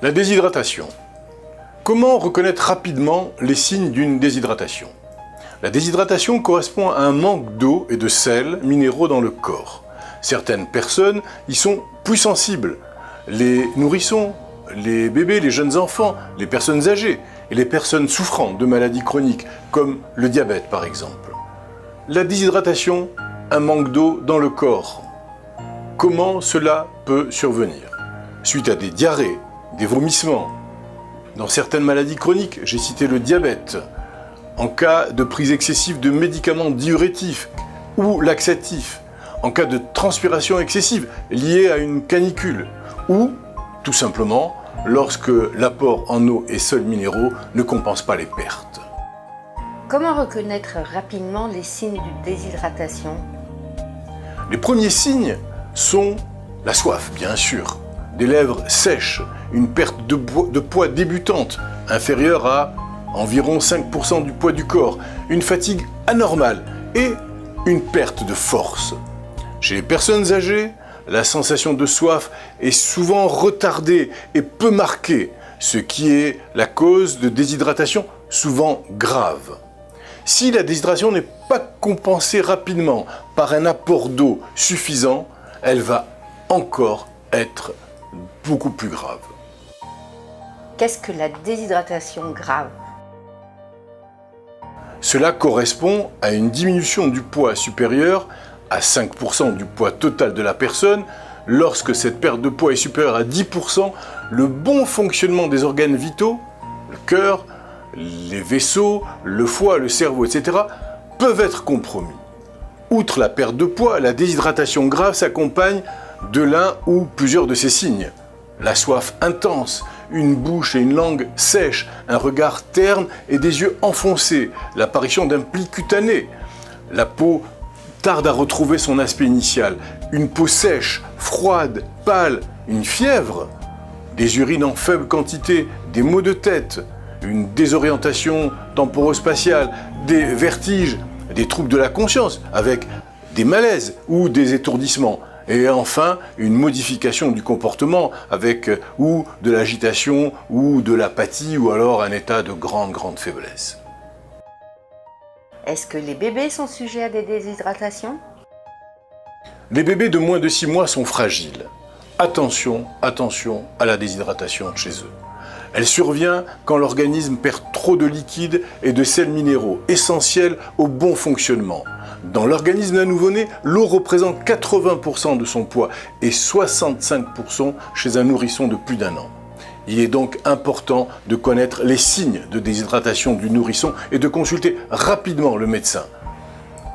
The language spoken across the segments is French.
La déshydratation. Comment reconnaître rapidement les signes d'une déshydratation? La déshydratation correspond à un manque d'eau et de sels minéraux dans le corps. Certaines personnes y sont plus sensibles. Les nourrissons, les bébés, les jeunes enfants, les personnes âgées et les personnes souffrant de maladies chroniques comme le diabète par exemple. La déshydratation, un manque d'eau dans le corps. Comment cela peut survenir? Suite à des diarrhées, des vomissements. Dans certaines maladies chroniques, j'ai cité le diabète. En cas de prise excessive de médicaments diurétiques ou laxatifs. En cas de transpiration excessive liée à une canicule. Ou, tout simplement, lorsque l'apport en eau et sels minéraux ne compense pas les pertes. Comment reconnaître rapidement les signes de déshydratation? Les premiers signes sont la soif, bien sûr, des lèvres sèches, une perte de poids débutante, inférieure à environ 5% du poids du corps, une fatigue anormale et une perte de force. Chez les personnes âgées, la sensation de soif est souvent retardée et peu marquée, ce qui est la cause de déshydratation souvent grave. Si la déshydratation n'est pas compensée rapidement par un apport d'eau suffisant, elle va encore être beaucoup plus grave. Qu'est-ce que la déshydratation grave? Cela correspond à une diminution du poids supérieure à 5% du poids total de la personne. Lorsque cette perte de poids est supérieure à 10%, le bon fonctionnement des organes vitaux, le cœur, les vaisseaux, le foie, le cerveau, etc., peuvent être compromis. Outre la perte de poids, la déshydratation grave s'accompagne de l'un ou plusieurs de ces signes. La soif intense, une bouche et une langue sèches, un regard terne et des yeux enfoncés, l'apparition d'un pli cutané. La peau tarde à retrouver son aspect initial, une peau sèche, froide, pâle, une fièvre, des urines en faible quantité, des maux de tête, une désorientation temporospatiale, des vertiges, des troubles de la conscience avec des malaises ou des étourdissements. Et enfin, une modification du comportement avec ou de l'agitation ou de l'apathie ou alors un état de grande faiblesse. Est-ce que les bébés sont sujets à des déshydratations? Les bébés de moins de 6 mois sont fragiles. Attention à la déshydratation chez eux. Elle survient quand l'organisme perd trop de liquide et de sels minéraux, essentiels au bon fonctionnement. Dans l'organisme d'un nouveau-né, l'eau représente 80% de son poids et 65% chez un nourrisson de plus d'1 an. Il est donc important de connaître les signes de déshydratation du nourrisson et de consulter rapidement le médecin.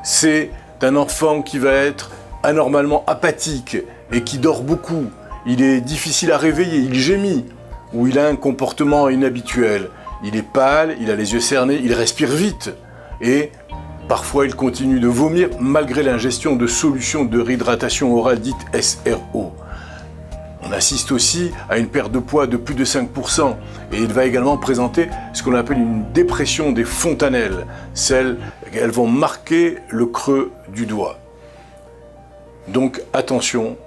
C'est un enfant qui va être anormalement apathique et qui dort beaucoup. Il est difficile à réveiller, il gémit, ou il a un comportement inhabituel. Il est pâle, il a les yeux cernés, il respire vite et parfois il continue de vomir malgré l'ingestion de solutions de réhydratation orale dite SRO. On assiste aussi à une perte de poids de plus de 5% et il va également présenter ce qu'on appelle une dépression des fontanelles. Elles vont marquer le creux du doigt. Donc attention.